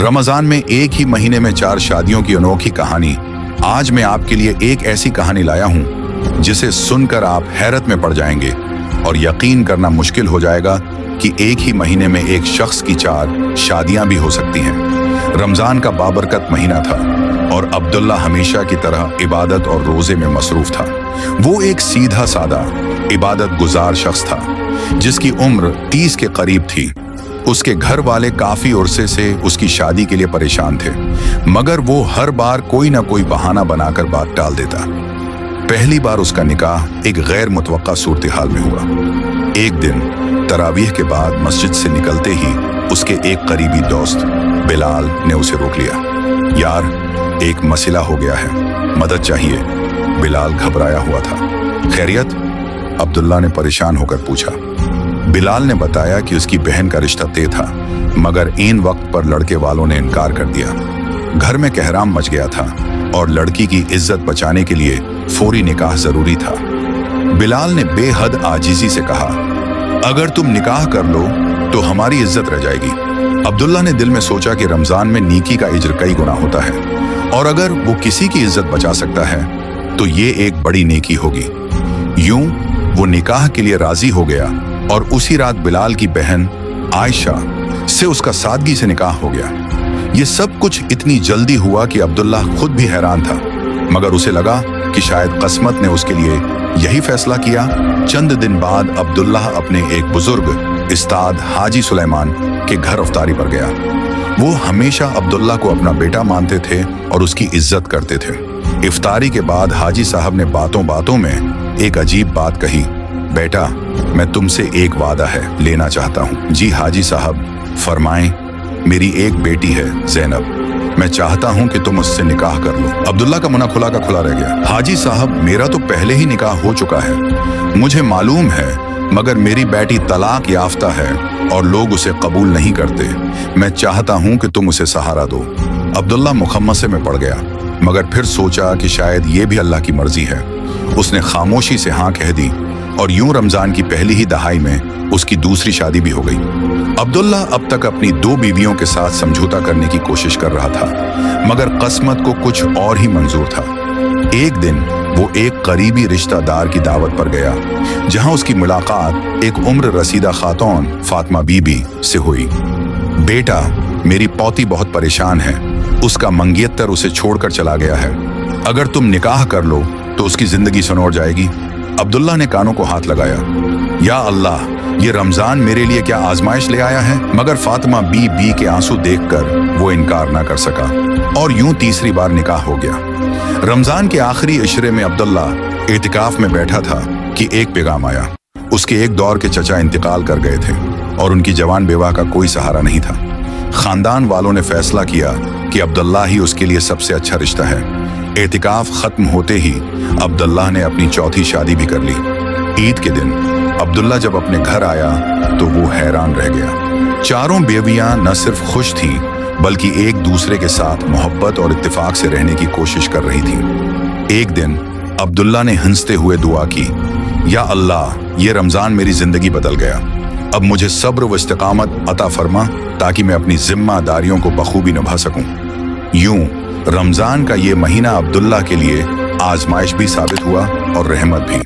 रमजान में एक ही महीने में 4 शादियों की अनोखी कहानी। आज मैं आपके लिए एक ऐसी कहानी लाया हूं जिसे सुनकर आप हैरत में पड़ जाएंगे और यकीन करना मुश्किल हो जाएगा कि एक ही महीने में एक शख्स की 4 शादियां भी हो सकती हैं। रमजान का बाबरकत महीना था और अब्दुल्ला हमेशा की तरह इबादत और रोजे में मसरूफ था। वो एक सीधा सादा इबादत गुजार शख्स था जिसकी उम्र 30 के करीब थी। उसके घर वाले काफी अरसे से उसकी शादी के लिए परेशान थे, मगर वो हर बार कोई ना कोई बहाना बनाकर बात टाल देता। पहली बार उसका निकाह एक गैर मुतवक्का सूरत हाल में हुआ। एक दिन तरावीह के बाद मस्जिद से निकलते ही उसके एक करीबी दोस्त बिलाल ने उसे रोक लिया। यार, एक मसला हो गया है, मदद चाहिए। बिलाल घबराया हुआ था। खैरियत? अब्दुल्ला ने परेशान होकर पूछा। बिलाल ने बताया कि उसकी बहन का रिश्ता तय था, मगर इन वक्त पर लड़के वालों ने इनकार कर दिया। घर में कहराम मच गया था और लड़की की इज्जत बचाने के लिए फौरी निकाह जरूरी था। बिलाल ने बेहद आजिजी से कहा, अगर तुम निकाह कर लो तो हमारी इज्जत रह जाएगी। अब्दुल्ला ने दिल में सोचा कि रमजान में नेकी का इज्र कई गुना होता है और अगर वो किसी की इज्जत बचा सकता है तो ये एक बड़ी नेकी होगी। यूं वो निकाह के लिए राजी हो गया और उसी रात बिलाल की बहन आयशा से उसका सादगी से निकाह हो गया। ये सब कुछ इतनी जल्दी हुआ कि अब्दुल्ला खुद भी हैरान था, मगर उसे लगा कि शायद किस्मत ने उसके लिए यही फैसला किया। चंद दिन बाद अब्दुल्ला अपने एक बुजुर्ग उस्ताद हाजी सुलेमान के घर इफ्तारी पर गया। वो हमेशा अब्दुल्ला को अपना बेटा मानते थे और उसकी इज्जत करते थे। इफ्तारी के बाद हाजी साहब ने बातों बातों में एक अजीब बात कही, बेटा, मैं तुमसे एक वादा है लेना चाहता हूँ। जी हाजी साहब, फरमाएं। मेरी एक बेटी है ज़ैनब, मैं चाहता हूँ कि तुम उससे निकाह कर लो। अब्दुल्ला का मुंह खुला का खुला रह गया। हाजी साहब, मेरा तो पहले ही निकाह हो चुका है, मुझे मालूम है, मगर मेरी बेटी तलाक याफ्ता है और लोग उसे कबूल नहीं करते। मैं चाहता हूँ कि तुम उसे सहारा दो। अब्दुल्ला मुखम्मसे में पड़ गया, मगर फिर सोचा कि शायद ये भी अल्लाह की मर्जी है। उसने खामोशी से हाँ कह दी और यूं रमजान की पहली ही दहाई में उसकी दूसरी शादी भी हो गई। अब्दुल्ला अब तक अपनी 2 बीवियों के साथ समझौता करने की कोशिश कर रहा था, मगर किस्मत को कुछ और ही मंजूर था। एक दिन वो एक करीबी रिश्तेदार की दावत पर गया, जहां उसकी मुलाकात एक उम्र रसीदा खातून फातिमा बीबी से हुई। बेटा, मेरी पौती बहुत परेशान है, उसका मंगेतर उसे छोड़कर चला गया है। अगर तुम निकाह कर लो तो उसकी जिंदगी संवर जाएगी। अब्दुल्ला ने कानों को हाथ लगाया। या अल्लाह, ये रमजान मेरे लिए क्या आजमाइश ले आया है? मगर फातिमा बीबी के आंसू देखकर वो इनकार ना कर सका और यूं तीसरी बार निकाह हो गया। रमजान के आखिरी इशरे में अब्दुल्ला एतिकाफ में बैठा था कि एक पैगाम आया। उसके एक दौर के चचा इंतकाल कर गए थे और उनकी जवान बेवा का कोई सहारा नहीं था। खानदान वालों ने फैसला किया कि अब्दुल्ला ही उसके लिए सबसे अच्छा रिश्ता है। एतिकाफ खत्म होते ही अब्दुल्ला ने अपनी चौथी शादी भी कर ली। ईद के दिन अब्दुल्ला जब अपने घर आया तो वो हैरान रह गया। चारों बेवियां न सिर्फ खुश थीं, बल्कि एक दूसरे के साथ मोहब्बत और इत्तेफाक से रहने की कोशिश कर रही थीं। एक दिन अब्दुल्ला ने हंसते हुए दुआ की, या अल्लाह, ये रमजान मेरी जिंदगी बदल गया। अब मुझे सब्र व इस्तिकामत अता फरमा ताकि मैं अपनी जिम्मेदारियों को बखूबी निभा सकूं। यूं रमजान का ये महीना अब्दुल्ला के लिए आजमाइश भी साबित हुआ और रहमत भी।